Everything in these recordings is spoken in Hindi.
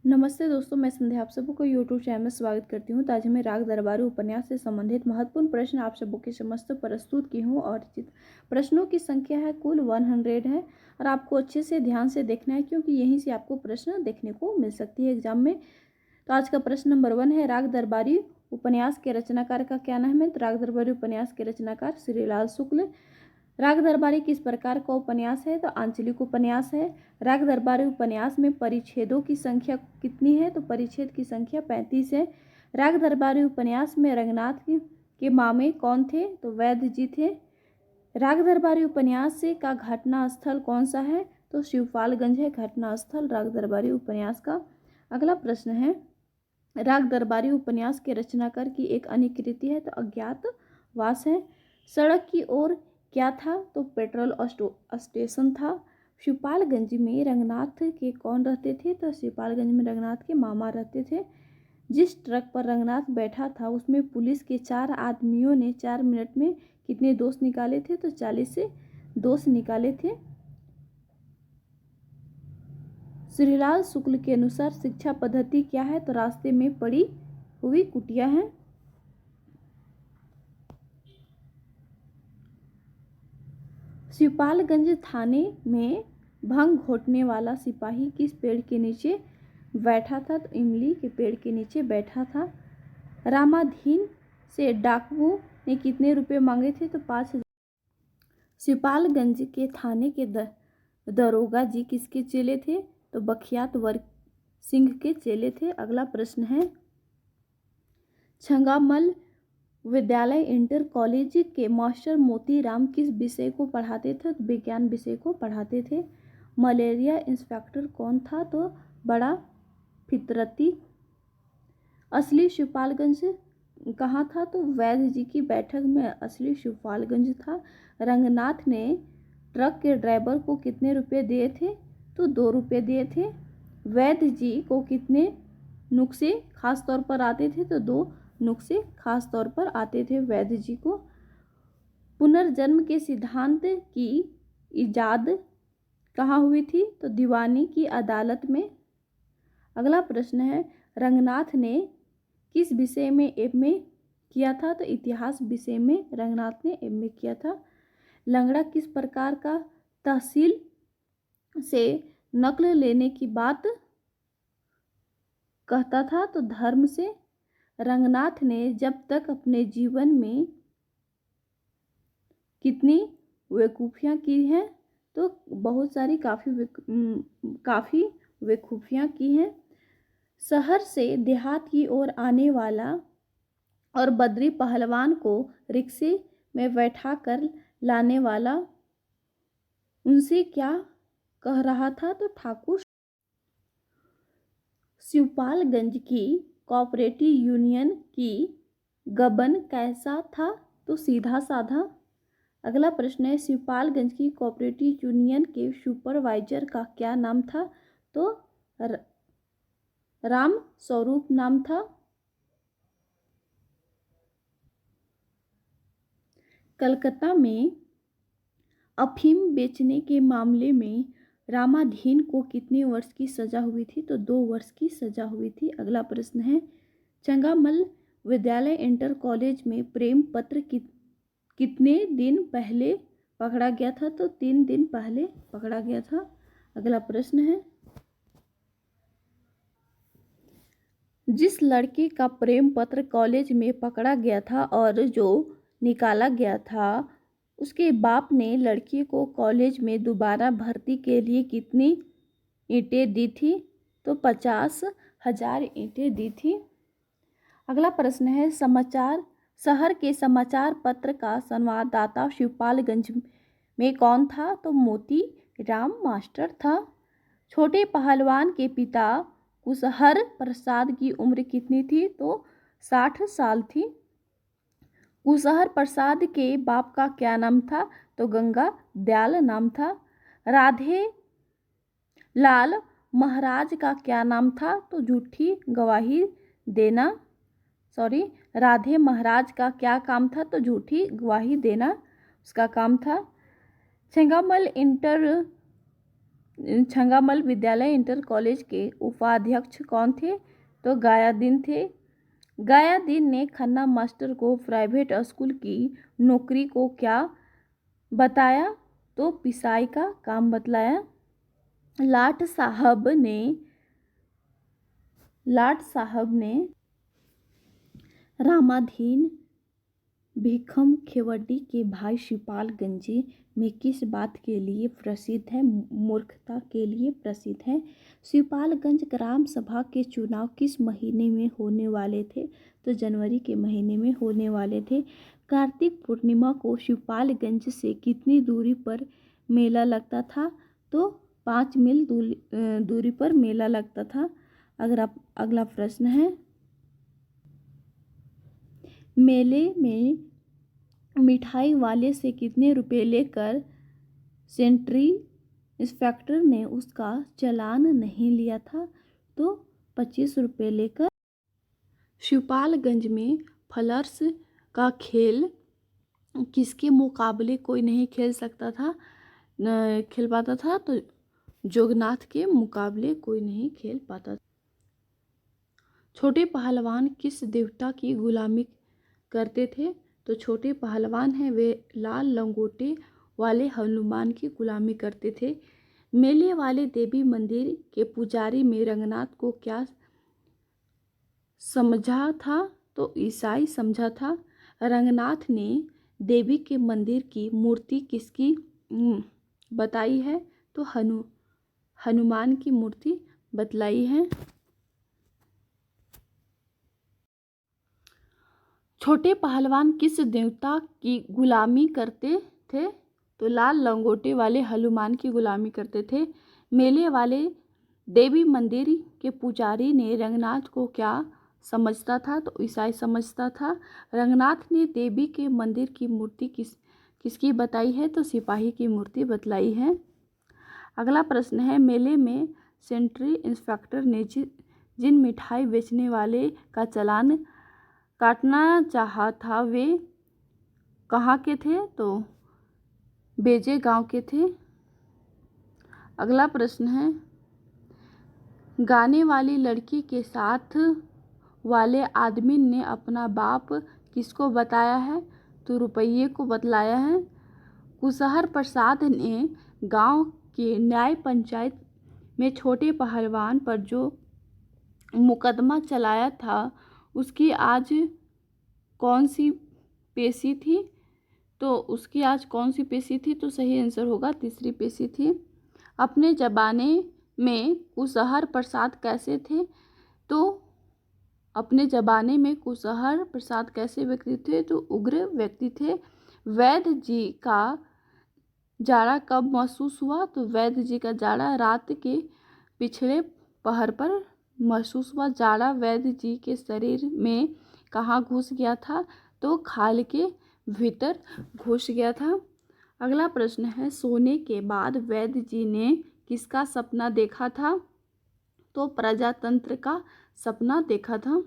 नमस्ते दोस्तों, मैं संध्या आप सबको यूट्यूब चैनल में स्वागत करती हूँ। तो आज मैं राग दरबारी उपन्यास से संबंधित महत्वपूर्ण प्रश्न आप सबों के समस्त प्रस्तुत की हूँ और प्रश्नों की संख्या है कुल 100 है और आपको अच्छे से ध्यान से देखना है क्योंकि यहीं से आपको प्रश्न देखने को मिल सकती है एग्जाम में। तो आज का प्रश्न नंबर 1 है, राग दरबारी उपन्यास के रचनाकार का क्या नाम है? तो राग दरबारी उपन्यास के रचनाकार श्रीलाल शुक्ल। राग दरबारी किस प्रकार का उपन्यास है? तो आंचलिक उपन्यास है। राग दरबारी उपन्यास में परिच्छेदों की संख्या कितनी है? तो परिच्छेद की संख्या 35 है। राग दरबारी उपन्यास में रंगनाथ के मामे कौन थे? तो वैद्य जी थे। राग दरबारी उपन्यास से का घटना स्थल कौन सा है? तो शिवपालगंज है घटना स्थल राग दरबारी उपन्यास का। अगला प्रश्न है, राग दरबारी उपन्यास के रचनाकार की एक अन्य कृति है तो अज्ञातवास है। सड़क की ओर क्या था? तो पेट्रोल स्टेशन था। शिवपालगंज में रंगनाथ के कौन रहते थे? तो शिवपालगंज में रंगनाथ के मामा रहते थे। जिस ट्रक पर रंगनाथ बैठा था उसमें पुलिस के 4 आदमियों ने 4 मिनट में कितने दोष निकाले थे? तो 40 से दोष निकाले थे। श्रीलाल शुक्ल के अनुसार शिक्षा पद्धति क्या है? तो रास्ते में पड़ी हुई कुटिया है। शिवपालगंज थाने में भंग घोटने वाला सिपाही किस पेड़ के नीचे बैठा था? तो इमली के पेड़ के नीचे बैठा था। रामाधीन से डाकुओं ने कितने रुपए मांगे थे? तो 5,000। शिवपालगंज के थाने के दरोगा जी किसके चेले थे? तो बखियात वर्ग सिंह के चेले थे। अगला प्रश्न है, छंगामल विद्यालय इंटर कॉलेज के मास्टर मोतीराम किस विषय को पढ़ाते थे? तो विज्ञान विषय को पढ़ाते थे। मलेरिया इंस्पेक्टर कौन था? तो बड़ा फितरती। असली शिवपालगंज कहाँ था? तो वैद्य जी की बैठक में असली शिवपालगंज था। रंगनाथ ने ट्रक के ड्राइवर को कितने रुपए दिए थे? तो 2 रुपये दिए थे। वैद्य जी को कितने नुस्खे खास तौर पर आते थे? तो 2 नुस्खे खास तौर पर आते थे वैद्य जी को। पुनर्जन्म के सिद्धांत की इजाद कहाँ हुई थी? तो दीवानी की अदालत में। अगला प्रश्न है, रंगनाथ ने किस विषय में एमए किया था? तो इतिहास विषय में रंगनाथ ने एमए किया था। लंगड़ा किस प्रकार का तहसील से नकल लेने की बात कहता था? तो धर्म से। रंगनाथ ने जब तक अपने जीवन में कितनी बेवकूफ़ियाँ की हैं? तो बहुत सारी काफ़ी बेवकूफ़ियाँ की हैं। शहर से देहात की ओर आने वाला और बद्री पहलवान को रिक्शे में बैठा कर लाने वाला उनसे क्या कह रहा था? तो ठाकुर। शिवपालगंज की कोऑपरेटिव यूनियन की गबन कैसा था? तो सीधा साधा। अगला प्रश्न है, शिवपालगंज की कोऑपरेटिव यूनियन के सुपरवाइजर का क्या नाम था? तो राम स्वरूप नाम था। कलकत्ता में अफीम बेचने के मामले में रामाधीन को कितने वर्ष की सजा हुई थी? तो 2 वर्ष की सजा हुई थी। अगला प्रश्न है, चंगामल विद्यालय इंटर कॉलेज में प्रेम पत्र कितने दिन पहले पकड़ा गया था? तो 3 दिन पहले पकड़ा गया था। अगला प्रश्न है, जिस लड़के का प्रेम पत्र कॉलेज में पकड़ा गया था और जो निकाला गया था उसके बाप ने लड़की को कॉलेज में दोबारा भर्ती के लिए कितनी ईंटें दी थी? तो 50,000 ईंटें दी थी। अगला प्रश्न है, शहर के समाचार पत्र का संवाददाता शिवपालगंज में कौन था? तो मोती राम मास्टर था। छोटे पहलवान के पिता कुशहर प्रसाद की उम्र कितनी थी? तो 60 साल थी। कुशहर प्रसाद के बाप का क्या नाम था? तो गंगा दयाल नाम था। राधे लाल महाराज का क्या नाम था? तो झूठी गवाही देना। राधे महाराज का क्या काम था? तो झूठी गवाही देना उसका काम था। छेंगामल इंटर छंगामल विद्यालय इंटर कॉलेज के उपाध्यक्ष कौन थे? तो गयादीन थे। गयादीन ने खन्ना मास्टर को प्राइवेट स्कूल की नौकरी को क्या बताया? तो पिसाई का काम बतलाया। लाट साहब ने रामाधीन भीखम खेवड्डी के भाई शिवपाल गंजी में किस बात के लिए प्रसिद्ध है? मूर्खता के लिए प्रसिद्ध है। शिवपालगंज ग्राम सभा के चुनाव किस महीने में होने वाले थे? तो जनवरी के महीने में होने वाले थे। कार्तिक पूर्णिमा को शिवपालगंज से कितनी दूरी पर मेला लगता था? तो 5 मील दूरी पर मेला लगता था। अगला प्रश्न है, मेले में मिठाई वाले से कितने रुपए लेकर सेंट्री इंस्पेक्टर ने उसका चालान नहीं लिया था? तो 25 रुपये लेकर। शिवपालगंज में फ्लर्स का खेल किसके मुकाबले कोई नहीं खेल पाता था? तो जोगनाथ के मुकाबले कोई नहीं खेल पाता। छोटे पहलवान किस देवता की गुलामी करते थे? तो छोटे पहलवान हैं वे लाल लंगोटे वाले हनुमान की गुलामी करते थे। मेले वाले देवी मंदिर के पुजारी में रंगनाथ को क्या समझा था? तो ईसाई समझा था। रंगनाथ ने देवी के मंदिर की मूर्ति किसकी बताई है? तो हनुमान की मूर्ति बतलाई है। छोटे पहलवान किस देवता की गुलामी करते थे? तो लाल लंगोटे वाले हनुमान की गुलामी करते थे। मेले वाले देवी मंदिर के पुजारी ने रंगनाथ को क्या समझता था? तो ईसाई समझता था। रंगनाथ ने देवी के मंदिर की मूर्ति किसकी बताई है? तो सिपाही की मूर्ति बतलाई है। अगला प्रश्न है, मेले में सेंट्री इंस्पेक्टर ने जिन मिठाई बेचने वाले का चालान काटना चाहा था वे कहाँ के थे? तो बेजे गांव के थे। अगला प्रश्न है, गाने वाली लड़की के साथ वाले आदमी ने अपना बाप किसको बताया है? तो रुपये को बतलाया है। कुशहर प्रसाद ने गांव के न्याय पंचायत में छोटे पहलवान पर जो मुकदमा चलाया था उसकी आज कौन सी पेशी थी? तो उसकी आज कौन सी पेशी थी? तो सही आंसर होगा तीसरी पेशी थी। अपने ज़माने में कुशहर प्रसाद कैसे थे? तो अपने ज़माने में कुशहर प्रसाद कैसे व्यक्ति थे? तो उग्र व्यक्ति थे। वैद्य जी का जाड़ा कब महसूस हुआ? तो वैद्य जी का जाड़ा रात के पिछले पहर पर महसूस हुआ। जाड़ा वैद्य जी के शरीर में कहाँ घुस गया था? तो खाल के भीतर घुस गया था। अगला प्रश्न है, सोने के बाद वैद्य जी ने किसका सपना देखा था? तो प्रजातंत्र का सपना देखा था।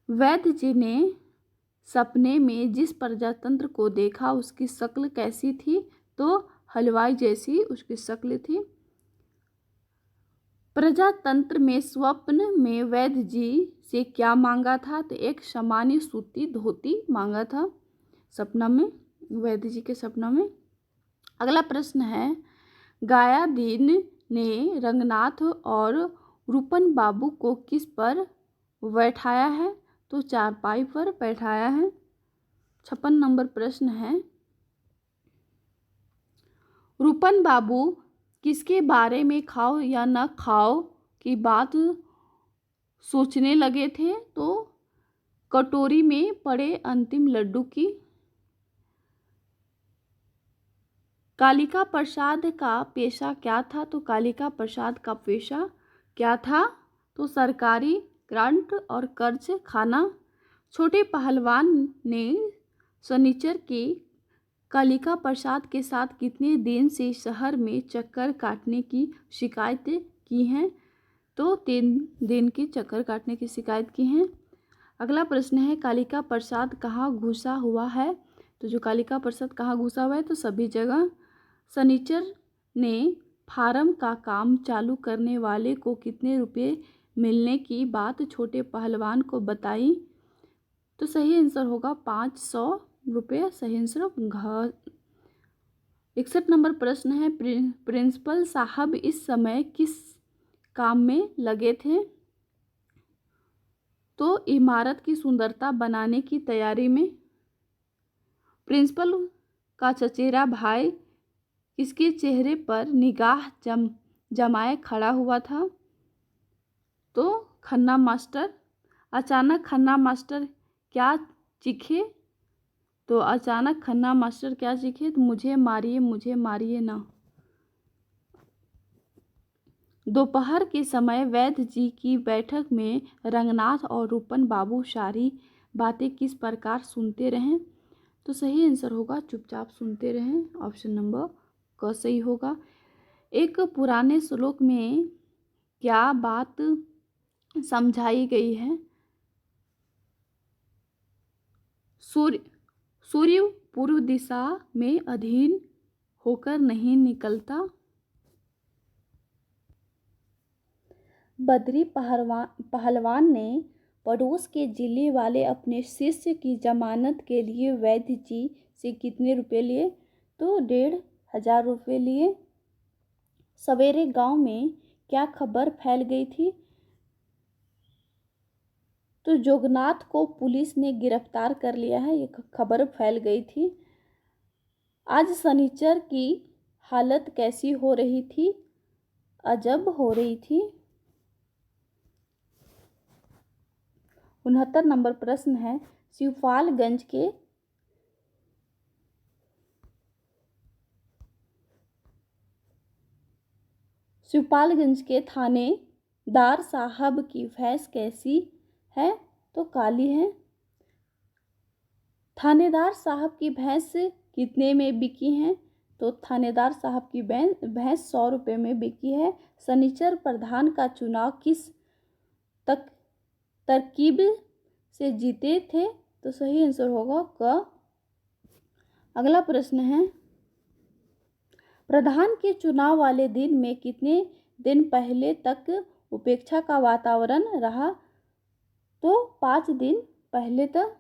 वैद्य जी ने सपने में जिस प्रजातंत्र को देखा उसकी शक्ल कैसी थी? तो हलवाई जैसी उसकी शक्ल थी। प्रजातंत्र में स्वप्न में वैद्य जी से क्या मांगा था? तो एक सामान्य सूती धोती मांगा था सपना में, वैद्य जी के सपना में। अगला प्रश्न है, गयादीन ने रंगनाथ और रूपन बाबू को किस पर बैठाया है? तो चारपाई पर बैठाया है। 56 नंबर प्रश्न है, रूपन बाबू किसके बारे में खाओ या न खाओ की बात सोचने लगे थे? तो कटोरी में पड़े अंतिम लड्डू की। कालिका प्रसाद का पेशा क्या था? तो कालिका प्रसाद का पेशा क्या था? तो सरकारी ग्रांट और कर्ज खाना। छोटे पहलवान ने शनिचर की कालिका प्रसाद के साथ कितने दिन से शहर में चक्कर काटने की शिकायत की हैं? तो 3 दिन की चक्कर काटने की शिकायत की हैं। अगला प्रश्न है, कालिका प्रसाद कहाँ घुसा हुआ है? तो जो कालिका प्रसाद कहाँ घुसा हुआ है? तो सभी जगह। शनिचर ने फार्म का काम चालू करने वाले को कितने रुपए मिलने की बात छोटे पहलवान को बताई? तो सही आंसर होगा 500 रुपये। सही आंसर 61 नंबर प्रश्न है, प्रिंसिपल साहब इस समय किस काम में लगे थे? तो इमारत की सुंदरता बनाने की तैयारी में। प्रिंसिपल का चचेरा भाई किसके चेहरे पर निगाह जमाए खड़ा हुआ था? तो खन्ना मास्टर। अचानक खन्ना मास्टर क्या चीखे? तो अचानक खन्ना मास्टर क्या चीखे? तो मुझे मारिए ना। दोपहर के समय वैद्य जी की बैठक में रंगनाथ और रूपन बाबू सारी बातें किस प्रकार सुनते रहें? तो सही आंसर होगा चुपचाप सुनते रहें। ऑप्शन नंबर क सही होगा। एक पुराने श्लोक में क्या बात समझाई गई है? सूर्य पूर्व दिशा में अधीन होकर नहीं निकलता। बद्री पहलवान ने पड़ोस के जिले वाले अपने शिष्य की जमानत के लिए वैद्य जी से कितने रुपए लिए? तो 1500 रुपये लिए। सवेरे गांव में क्या खबर फैल गई थी? तो जोगनाथ को पुलिस ने गिरफ्तार कर लिया है, ये खबर फैल गई थी। आज शनिचर की हालत कैसी हो रही थी? अजब हो रही थी। 69 नंबर प्रश्न है, शिवपालगंज के थानेदार साहब की भैंस कैसी है? तो काली है। थानेदार साहब की भैंस कितने में बिकी हैं? तो थानेदार साहब की भैंस 100 रुपये में बिकी है। शनिचर प्रधान का चुनाव किस तरकीब से जीते थे? तो सही आंसर होगा क। अगला प्रश्न है, प्रधान के चुनाव वाले दिन में कितने दिन पहले तक उपेक्षा का वातावरण रहा? तो 5 दिन पहले तक।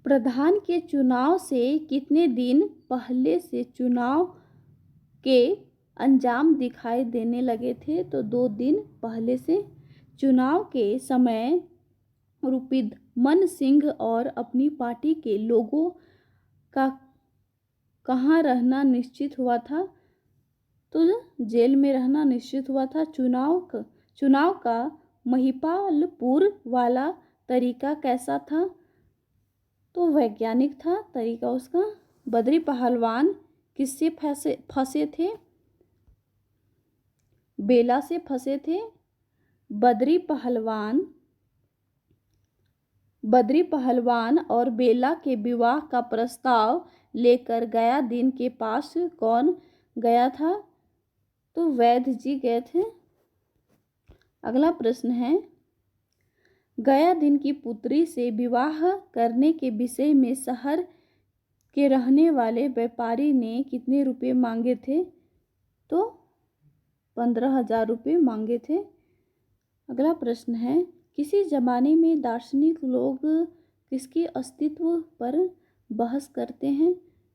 प्रधान के चुनाव से कितने दिन पहले से चुनाव के अंजाम दिखाई देने लगे थे? तो 2 दिन पहले से। चुनाव के समय रुपिदमन सिंह और अपनी पार्टी के लोगों का कहाँ रहना निश्चित हुआ था? तो जेल में रहना निश्चित हुआ था। चुनाव का महिपालपुर वाला तरीका कैसा था? तो वैज्ञानिक था तरीका उसका। बद्री पहलवान किससे फंसे थे? बेला से फंसे थे। बद्री पहलवान और बेला के विवाह का प्रस्ताव लेकर गया दिन के पास कौन गया था? तो वैद्य जी गए थे। अगला प्रश्न है, गया दिन की पुत्री से विवाह करने के विषय में शहर के रहने वाले व्यापारी ने कितने रुपए मांगे थे? तो 15,000 रुपये मांगे थे। अगला प्रश्न है, किसी जमाने में दार्शनिक लोग किसके अस्तित्व पर बहस करते हैं?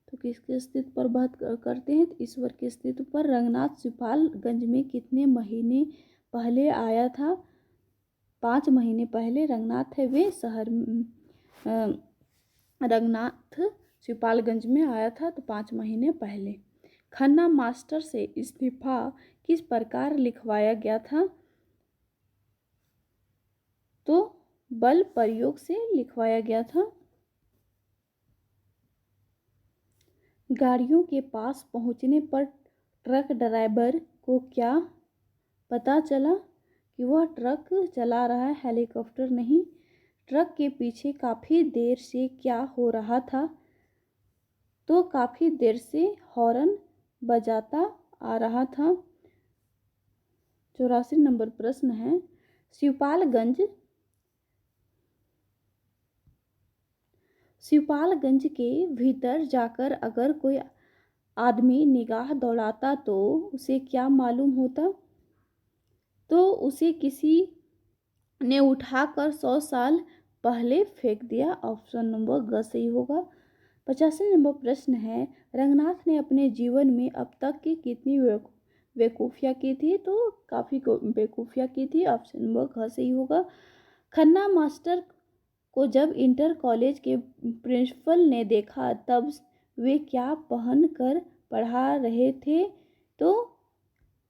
तो किसके अस्तित्व पर बहस करते हैं? तो ईश्वर के अस्तित्व पर। रंगनाथ शिवपालगंज में कितने महीने पहले आया था? 5 महीने पहले। रंगनाथ है वे शहर, रंगनाथ शिवपालगंज में आया था तो 5 महीने पहले। खन्ना मास्टर से इस्तीफा किस प्रकार लिखवाया गया था? तो बल प्रयोग से लिखवाया गया था। गाड़ियों के पास पहुंचने पर ट्रक ड्राइवर को क्या पता चला कि वह ट्रक चला रहा है, हेलीकॉप्टर नहीं। ट्रक के पीछे काफ़ी देर से क्या हो रहा था? तो काफ़ी देर से हॉर्न बजाता आ रहा था। 84 नंबर प्रश्न है, शिवपालगंज के भीतर जाकर अगर कोई आदमी निगाह दौड़ाता तो उसे क्या मालूम होता? तो उसे किसी ने उठाकर 100 साल पहले फेंक दिया। ऑप्शन नंबर ग सही होगा। 85 नंबर प्रश्न है, रंगनाथ ने अपने जीवन में अब तक की कितनी बेवकूफ़ियाँ की थी? तो काफ़ी बेवकूफ़ियाँ की थी। ऑप्शन नंबर घ सही होगा। खन्ना मास्टर को जब इंटर कॉलेज के प्रिंसिपल ने देखा तब वे क्या पहन कर पढ़ा रहे थे? तो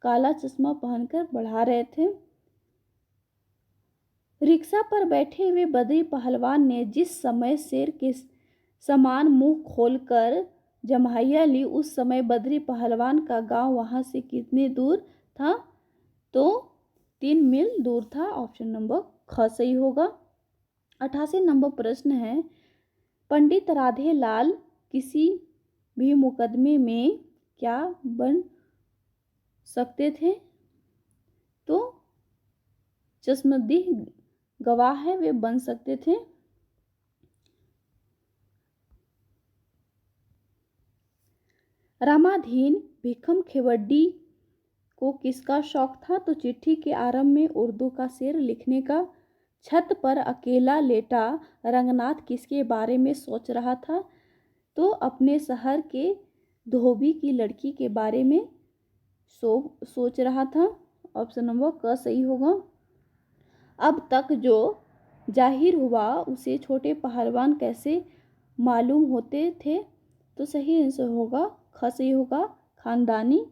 काला चश्मा पहनकर पढ़ा रहे थे। रिक्शा पर बैठे हुए बद्री पहलवान ने जिस समय शेर के समान मुंह खोलकर जम्हाइयाँ ली उस समय बद्री पहलवान का गांव वहां से कितनी दूर था? तो 3 मील दूर था। ऑप्शन नंबर ख सही होगा। 88 नंबर प्रश्न है, पंडित राधे लाल किसी भी मुकदमे में क्या बन सकते थे? तो चश्मदीद गवाह है वे बन सकते थे। रामाधीन भिखम खेवड्डी को किसका शौक था? तो चिट्ठी के आरंभ में उर्दू का शेर लिखने का। छत पर अकेला लेटा रंगनाथ किसके बारे में सोच रहा था? तो अपने शहर के धोबी की लड़की के बारे में सोच रहा था। ऑप्शन नंबर क सही होगा। अब तक जो जाहिर हुआ उसे छोटे पहलवान कैसे मालूम होते थे? तो सही आंसर होगा ख सही होगा, खानदानी।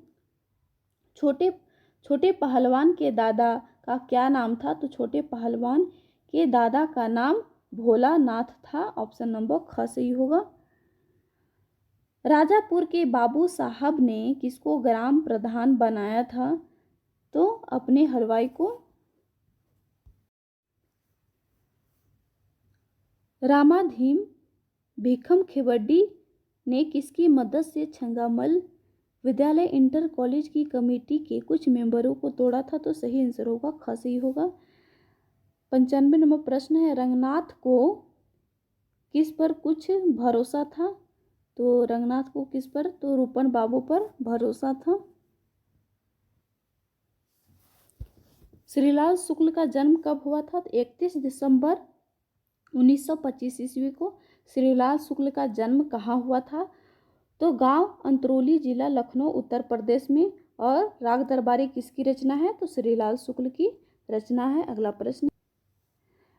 छोटे पहलवान के दादा का क्या नाम था? तो छोटे पहलवान के दादा का नाम भोलानाथ था। ऑप्शन नंबर ख सही होगा। राजापुर के बाबू साहब ने किसको ग्राम प्रधान बनाया था? तो अपने हलवाई को। रामाधीन भिखम खेवड्डी ने किसकी मदद से छंगामल विद्यालय इंटर कॉलेज की कमेटी के कुछ मेंबरों को तोड़ा था? तो सही आंसर होगा ख सही होगा। 95 नंबर प्रश्न है, रंगनाथ को किस पर कुछ भरोसा था? तो रंगनाथ को किस पर? तो रूपन बाबू पर भरोसा था। श्रीलाल शुक्ल का जन्म कब हुआ था? 31 दिसंबर 1925 ईस्वी को श्रीलाल शुक्ल का जन्म कहाँ हुआ था? तो गांव अंतरौली, जिला लखनऊ, उत्तर प्रदेश में। और राग दरबारी किसकी रचना है? तो श्रीलाल शुक्ल की रचना है। अगला प्रश्न,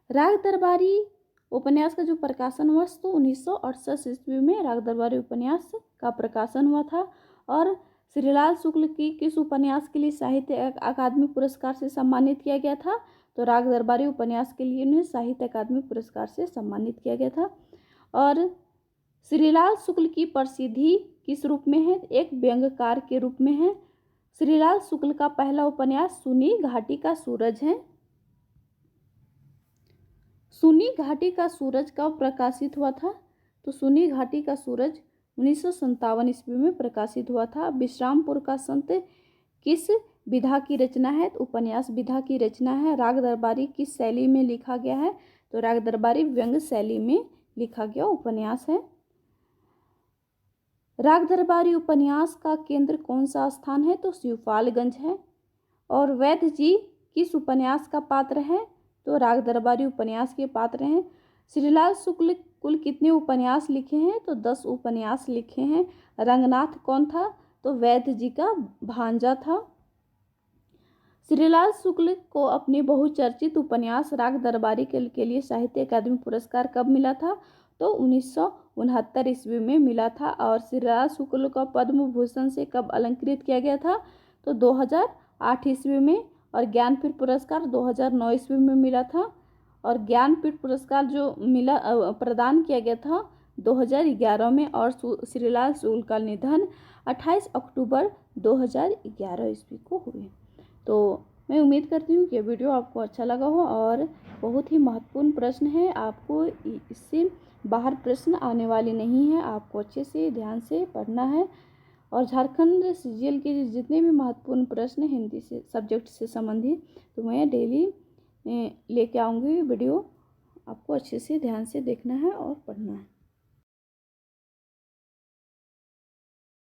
राग दरबारी उपन्यास का जो प्रकाशन हुआ तो 1968 ईस्वी में राग दरबारी उपन्यास का प्रकाशन हुआ था। और श्रीलाल शुक्ल की किस उपन्यास के लिए साहित्य अकादमी पुरस्कार से सम्मानित किया गया था? तो राग दरबारी उपन्यास के लिए उन्हें साहित्य अकादमी पुरस्कार से सम्मानित किया गया था। और श्रीलाल शुक्ल की प्रसिद्धि किस रूप में है? एक व्यंग्यकार के रूप में है। श्रीलाल शुक्ल का पहला उपन्यास सुनी घाटी का सूरज है। सुनी घाटी का सूरज कब प्रकाशित हुआ था? तो सुनी घाटी का सूरज 1957 ईस्वी में प्रकाशित हुआ था। विश्रामपुर का संत किस विधा की रचना है? तो उपन्यास विधा की रचना है। राग दरबारी किस शैली में लिखा गया है? तो राग दरबारी व्यंग्य शैली में लिखा गया उपन्यास है। राग दरबारी उपन्यास का केंद्र कौन सा स्थान है? तो शिवपालगंज है। और वैद्य जी किस उपन्यास का पात्र है? तो राग दरबारी उपन्यास के पात्र हैं। श्रीलाल शुक्ल कुल कितने उपन्यास लिखे हैं? तो 10 उपन्यास लिखे हैं। रंगनाथ कौन था? तो वैद्य जी का भांजा था। श्रीलाल शुक्ल को अपने बहुचर्चित उपन्यास राग दरबारी के लिए साहित्य अकादमी पुरस्कार कब मिला था? तो 1969 ईस्वी में मिला था। और श्रीलाल शुक्ल को पद्म भूषण से कब अलंकृत किया गया था? तो 2008 ईस्वी में। और ज्ञानपीठ पुरस्कार 2009 ईस्वी में मिला था। और ज्ञानपीठ पुरस्कार जो मिला प्रदान किया गया था 2011 में। और श्रीलाल शुक्ल का निधन 28 अक्टूबर 2011 ईस्वी को हुए। तो मैं उम्मीद करती हूँ कि वीडियो आपको अच्छा लगा हो और बहुत ही महत्वपूर्ण प्रश्न है। आपको इससे बाहर प्रश्न आने वाले नहीं हैं। आपको अच्छे से ध्यान से पढ़ना है। और झारखंड सीजीएल के जितने भी महत्वपूर्ण प्रश्न हिंदी से सब्जेक्ट से संबंधित तो मैं डेली लेके आऊँगी वीडियो। आपको अच्छे से ध्यान से देखना है और पढ़ना है।